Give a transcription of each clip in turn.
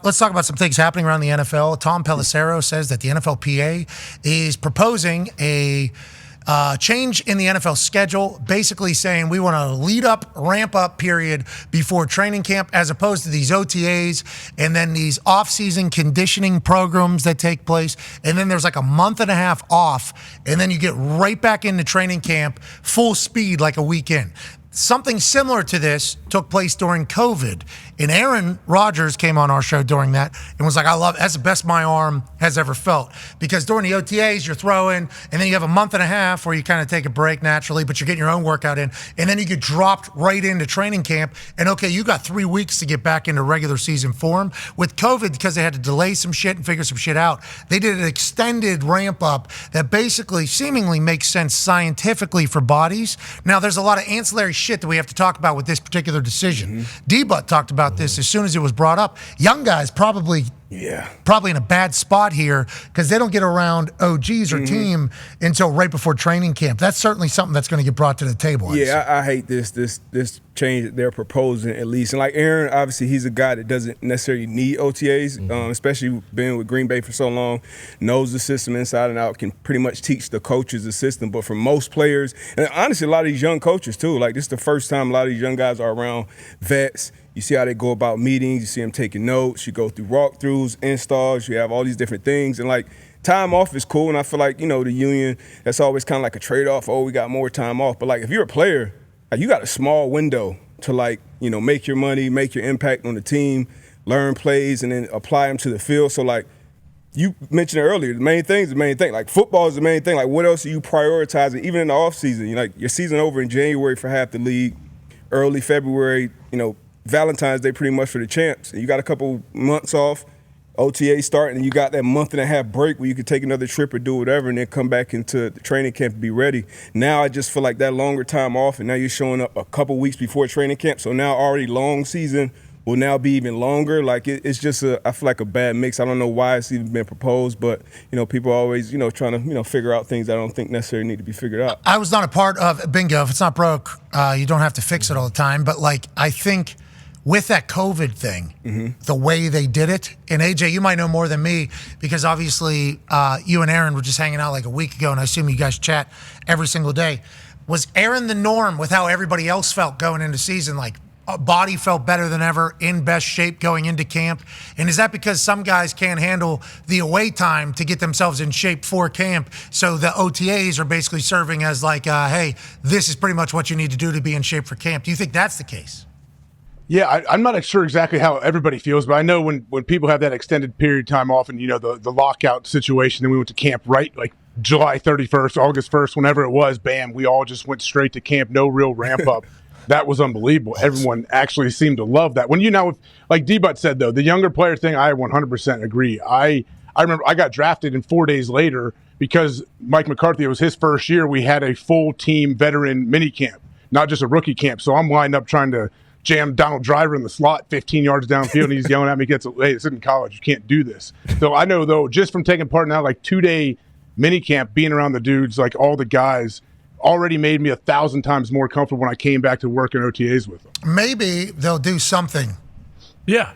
Let's talk about some things happening around the NFL. Tom Pelissero says that the NFLPA is proposing a change in the NFL schedule, basically saying we want a ramp up period before training camp as opposed to these OTAs and then these off-season conditioning programs that take place. And then there's like a month and a half off, and then you get right back into training camp full speed like a weekend. Something similar to this took place during COVID, and Aaron Rodgers came on our show during that and was like, I love it. That's the best my arm has ever felt. Because during the OTAs, you're throwing, and then you have a month and a half where you kind of take a break naturally, but you're getting your own workout in, and then you get dropped right into training camp, and okay, you got 3 weeks to get back into regular season form. With COVID, because they had to delay some shit and figure some shit out, they did an extended ramp up that basically seemingly makes sense scientifically for bodies. Now, there's a lot of ancillary shit that we have to talk about with this particular decision. D-Butt talked about this as soon as it was brought up. Young guys probably in a bad spot here because they don't get around OGs or team until right before training camp. That's certainly something that's going to get brought to the table. Yeah, I hate this change that they're proposing, at least. And like Aaron, obviously he's a guy that doesn't necessarily need OTAs, especially being with Green Bay for so long, knows the system inside and out, can pretty much teach the coaches the system. But for most players, and honestly a lot of these young coaches too, like this is the first time a lot of these young guys are around vets. You see how they go about meetings. You see them taking notes. You go through walkthroughs, installs. You have all these different things. And, like, time off is cool. And I feel like, the union, that's always kind of like a trade-off. Oh, we got more time off. But, like, if you're a player, like, you got a small window to, like, make your money, make your impact on the team, learn plays, and then apply them to the field. So, like, you mentioned it earlier, the main thing is the main thing. Like, football is the main thing. Like, what else are you prioritizing, even in the offseason? Like, your season over in January for half the league, early February, Valentine's Day pretty much for the champs. You got a couple months off, OTA starting, and you got that month and a half break where you could take another trip or do whatever and then come back into the training camp and be ready. Now I just feel like that longer time off, and now you're showing up a couple weeks before training camp, so now already long season will now be even longer. Like it's just I feel like a bad mix. I don't know why it's even been proposed, but people are always trying to figure out things I don't think necessarily need to be figured out. I was not a part of bingo. If it's not broke, you don't have to fix it all the time. But like I think with that COVID thing, the way they did it, and AJ, you might know more than me because obviously you and Aaron were just hanging out like a week ago, and I assume you guys chat every single day. Was Aaron the norm with how everybody else felt going into season? Like body felt better than ever, in best shape going into camp? And is that because some guys can't handle the away time to get themselves in shape for camp, so the OTAs are basically serving as like, hey, this is pretty much what you need to do to be in shape for camp? Do you think that's the case? Yeah, I'm not sure exactly how everybody feels, but I know when people have that extended period of time off and, the lockout situation, then we went to camp right like July 31st, August 1st, whenever it was, bam, we all just went straight to camp, no real ramp up. That was unbelievable. Everyone actually seemed to love that. When like D-Butt said, though, the younger player thing, I 100% agree. I remember I got drafted, and 4 days later, because Mike McCarthy, it was his first year, we had a full team veteran mini camp, not just a rookie camp. So I'm lined up trying to jam Donald Driver in the slot 15 yards downfield, and he's yelling at me, hey, it's in college, you can't do this. So I know, though, just from taking part in that like 2-day mini camp, being around the dudes, like all the guys, already made me 1,000 times more comfortable when I came back to work in OTAs with them. Maybe they'll do something. Yeah.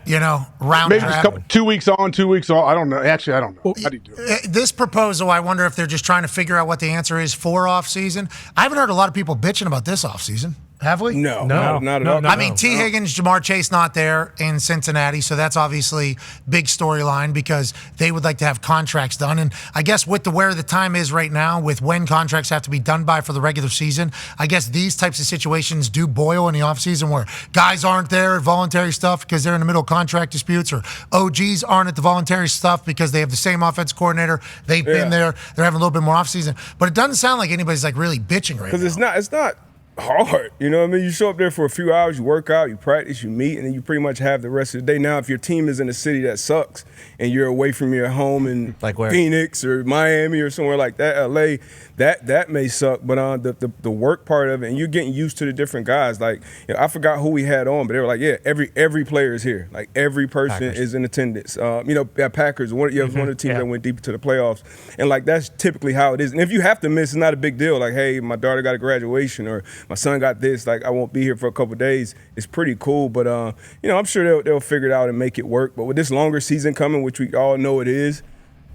Round maybe just 2 weeks on, 2 weeks off. I don't know. Actually, I don't know. How do you do it? This proposal, I wonder if they're just trying to figure out what the answer is for off-season. I haven't heard a lot of people bitching about this off-season. Have we? No, not at all. I mean, T. Higgins, Jamar Chase not there in Cincinnati, so that's obviously big storyline because they would like to have contracts done. And I guess with where the time is right now, with when contracts have to be done by for the regular season, I guess these types of situations do boil in the offseason where guys aren't there at voluntary stuff because they're in the middle of contract disputes, or OGs aren't at the voluntary stuff because they have the same offense coordinator. They've been there. They're having a little bit more offseason. But it doesn't sound like anybody's like really bitching right now. Because it's not hard. You know what I mean? You show up there for a few hours, you work out, you practice, you meet, and then you pretty much have the rest of the day. Now, if your team is in a city that sucks and you're away from your home in like where? Phoenix or Miami or somewhere like that, LA, that may suck. But the work part of it, and you're getting used to the different guys. Like, I forgot who we had on, but they were like, yeah, every player is here. Like, every person is in attendance. Packers, one of the teams that went deep into the playoffs. And, like, that's typically how it is. And if you have to miss, it's not a big deal. Like, hey, my daughter got a graduation, or my son got this. Like, I won't be here for a couple of days. It's pretty cool. But, I'm sure they'll figure it out and make it work. But with this longer season coming, which we all know it is,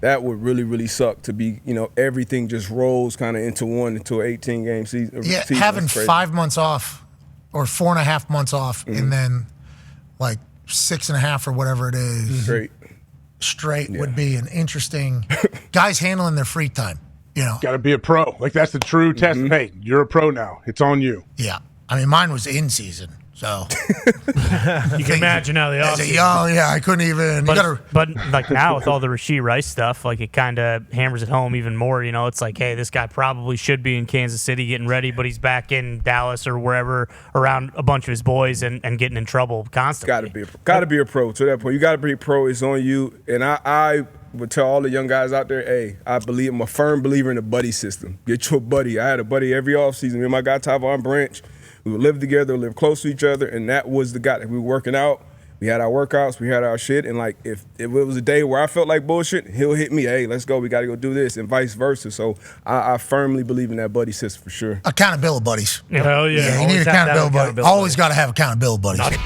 that would really, really suck to be, everything just rolls kind of into an 18-game season. Yeah, having 5 months off or 4.5 months off and then like 6.5 or whatever it is. Straight would be an interesting guys handling their free time. Got to be a pro. Like, that's the true test. Hey, you're a pro now. It's on you. Yeah. I mean, mine was in season. So you can imagine how they are. I couldn't even. But like now with all the Rashee Rice stuff, like it kind of hammers it home even more. It's like, hey, this guy probably should be in Kansas City getting ready, but he's back in Dallas or wherever around a bunch of his boys and getting in trouble constantly. Got to be a pro. To that point, you got to be a pro. It's on you. And I would tell all the young guys out there, hey, I'm a firm believer in the buddy system. Get your buddy. I had a buddy every offseason. Me and my guy Tyvon Branch. We would live together, live close to each other, and that was the guy that we were working out. We had our workouts, we had our shit, and like if it was a day where I felt like bullshit, he'll hit me, hey, let's go, we got to go do this, and vice versa. So I firmly believe in that buddy system for sure. Accountability buddies. Hell yeah. You need accountability buddies. Always got to have accountability buddies.